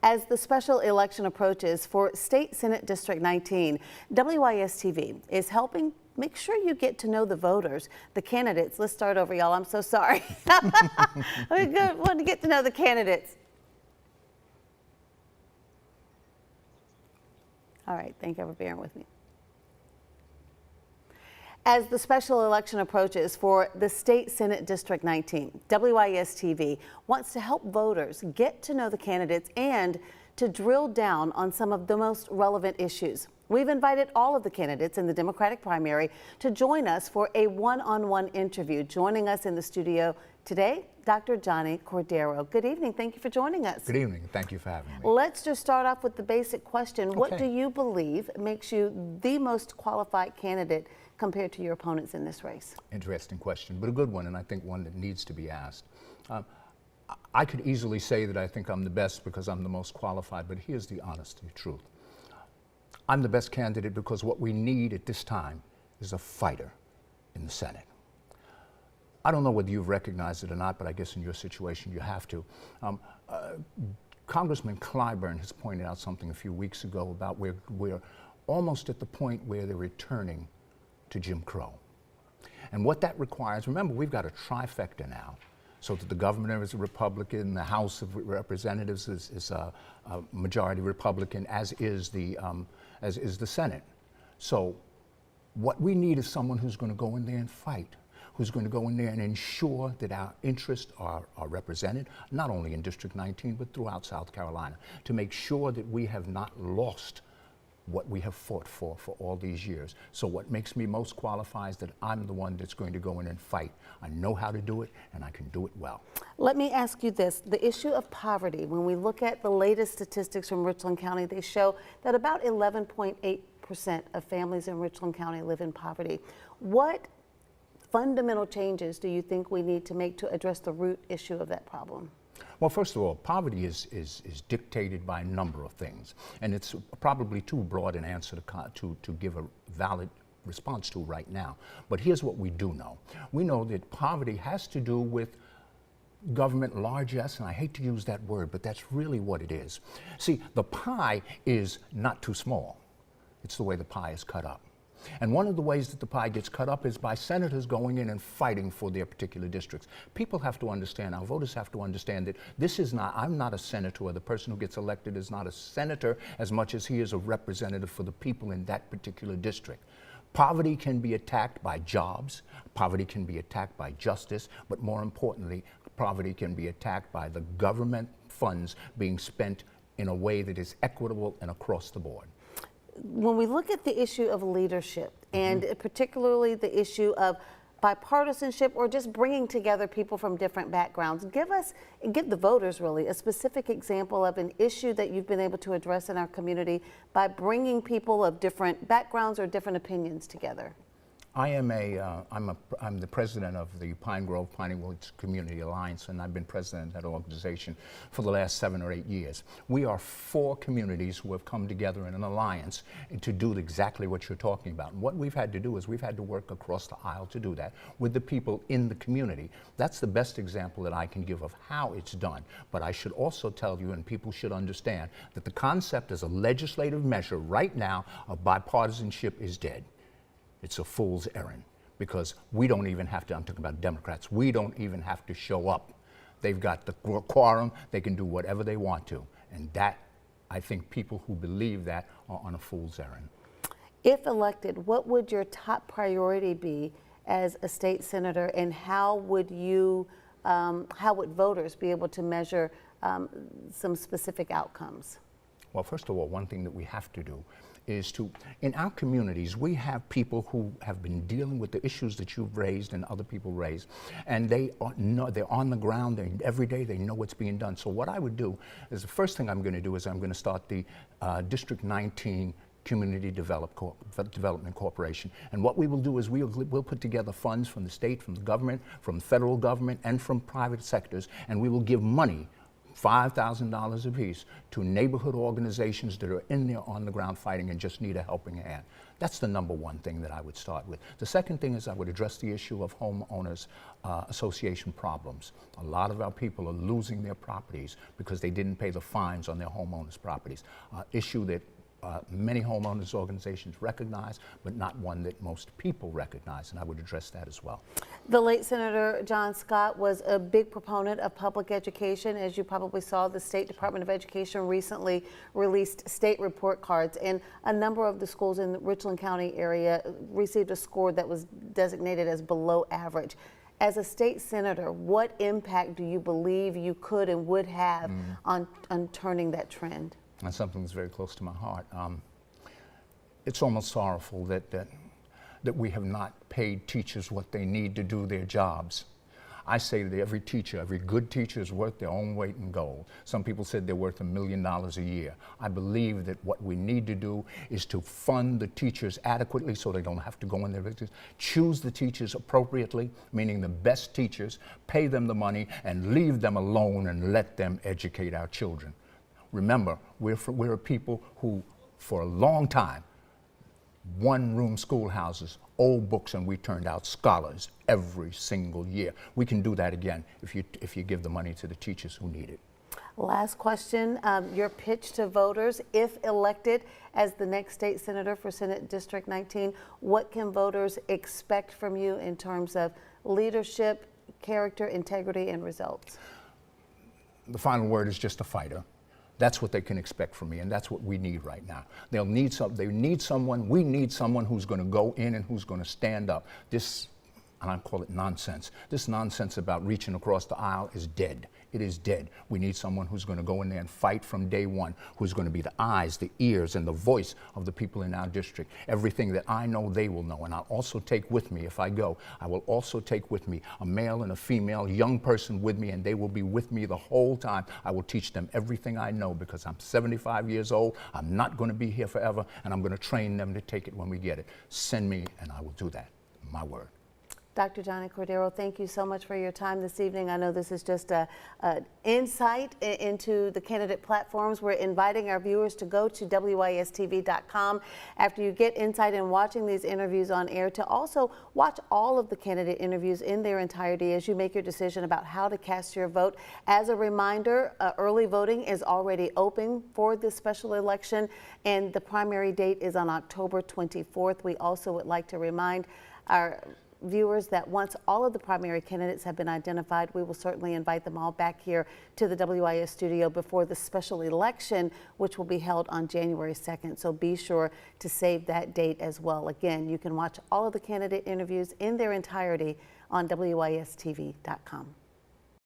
As the special election approaches for State Senate District 19, WIS TV is helping make sure you get to know the voters, the candidates. Let's start over, y'all. I'm so sorry. We want to get to know the candidates. All right, thank you for bearing with me. As the special election approaches for the State Senate District 19, WIS TV wants to help voters get to know the candidates and to drill down on some of the most relevant issues. We've invited all of the candidates in the Democratic primary to join us for a one-on-one interview. Joining us in the studio today, Dr. Johnnie Cordero. Good evening. Thank you for joining us. Good evening. Thank you for having me. Let's just start off with the basic question. Okay. What do you believe makes you the most qualified candidate compared to your opponents in this race? Interesting question, but a good one, and I think one that needs to be asked. I could easily say that I think I'm the best because I'm the most qualified, but here's the honest truth. I'm the best candidate because what we need at this time is a fighter in the Senate. I don't know whether you've recognized it or not, but I guess in your situation you have to. Congressman Clyburn has pointed out something a few weeks ago about we're almost at the point where they're returning to Jim Crow. And what that requires, remember, we've got a trifecta now, so that the governor is a Republican, the House of Representatives is a majority Republican, as is the Senate. So what we need is someone who's going to go in there and fight, who's going to go in there and ensure that our interests are represented, not only in District 19, but throughout South Carolina, to make sure that we have not lost what we have fought for all these years. So what makes me most qualified is that I'm the one that's going to go in and fight. I know how to do it, and I can do it well. Let me ask you this. The issue of poverty, when we look at the latest statistics from Richland County, they show that about 11.8% of families in Richland County live in poverty. What fundamental changes do you think we need to make to address the root issue of that problem? Well, first of all, poverty is dictated by a number of things, and it's probably too broad an answer to give a valid response to right now. But here's what we do know. We know that poverty has to do with government largesse, and I hate to use that word, but that's really what it is. See, the pie is not too small. It's the way the pie is cut up. And one of the ways that the pie gets cut up is by senators going in and fighting for their particular districts. People have to understand, our voters have to understand that this is not, I'm not a senator, or the person who gets elected is not a senator as much as he is a representative for the people in that particular district. Poverty can be attacked by jobs, poverty can be attacked by justice, but more importantly, poverty can be attacked by the government funds being spent in a way that is equitable and across the board. When we look at the issue of leadership, and particularly the issue of bipartisanship or just bringing together people from different backgrounds, give the voters really a specific example of an issue that you've been able to address in our community by bringing people of different backgrounds or different opinions together. I'm the president of the Pine Grove Piney Woods Community Alliance, and I've been president of that organization for the last 7 or 8 years. We are 4 communities who have come together in an alliance to do exactly what you're talking about. And what we've had to do is we've had to work across the aisle to do that with the people in the community. That's the best example that I can give of how it's done. But I should also tell you, and people should understand, that the concept as a legislative measure right now of bipartisanship is dead. It's a fool's errand, because we don't even have to, I'm talking about Democrats, we don't even have to show up. They've got the quorum, they can do whatever they want to. And that, I think people who believe that are on a fool's errand. If elected, what would your top priority be as a state senator, and how would voters be able to measure some specific outcomes? Well, first of all, one thing that we have to do is to, in our communities, we have people who have been dealing with the issues that you've raised and other people raised, and they're on the ground, and every day they know what's being done. So what I would do is, the first thing I'm going to do is I'm going to start the District 19 Community Development Corporation. And what we will do is we'll put together funds from the state, from the government, from the federal government, and from private sectors, and we will give money $5,000 apiece to neighborhood organizations that are in there on the ground fighting and just need a helping hand. That's the number one thing that I would start with. The second thing is I would address the issue of homeowners association problems. A lot of our people are losing their properties because they didn't pay the fines on their homeowners' properties. Issue that many homeowners organizations recognize, but not one that most people recognize, and I would address that as well. The late Senator John Scott was a big proponent of public education. As you probably saw, the State Department of Education recently released state report cards, and a number of the schools in the Richland County area received a score that was designated as below average. As a state senator, what impact do you believe you could and would have on turning that trend? And something that's very close to my heart. It's almost sorrowful that we have not paid teachers what they need to do their jobs. I say that every teacher, every good teacher is worth their own weight in gold. Some people said they're worth $1 million a year. I believe that what we need to do is to fund the teachers adequately so they don't have to go in their business. Choose the teachers appropriately, meaning the best teachers, pay them the money, and leave them alone and let them educate our children. Remember, we're a people who, for a long time, one-room schoolhouses, old books, and we turned out scholars every single year. We can do that again if you give the money to the teachers who need it. Last question, your pitch to voters, if elected as the next state senator for Senate District 19, what can voters expect from you in terms of leadership, character, integrity, and results? The final word is just a fighter. That's what they can expect from me, and that's what we need right now. We need someone who's going to go in and who's going to stand up. This, and I call it nonsense. This nonsense about reaching across the aisle is dead. It is dead. We need someone who's going to go in there and fight from day one, who's going to be the eyes, the ears, and the voice of the people in our district. Everything that I know, they will know. And I'll also take with me, if I go, I will also take with me a male and a female young person with me, and they will be with me the whole time. I will teach them everything I know because I'm 75 years old. I'm not going to be here forever, and I'm going to train them to take it when we get it. Send me, and I will do that. My word. Dr. Johnnie Cordero, thank you so much for your time this evening. I know this is just an insight into the candidate platforms. We're inviting our viewers to go to WISTV.com after you get insight in watching these interviews on air to also watch all of the candidate interviews in their entirety as you make your decision about how to cast your vote. As a reminder, early voting is already open for this special election, and the primary date is on October 24th. We also would like to remind our viewers that once all of the primary candidates have been identified, we will certainly invite them all back here to the WIS studio before the special election, which will be held on January 2nd. So be sure to save that date as well. Again, you can watch all of the candidate interviews in their entirety on WISTV.com.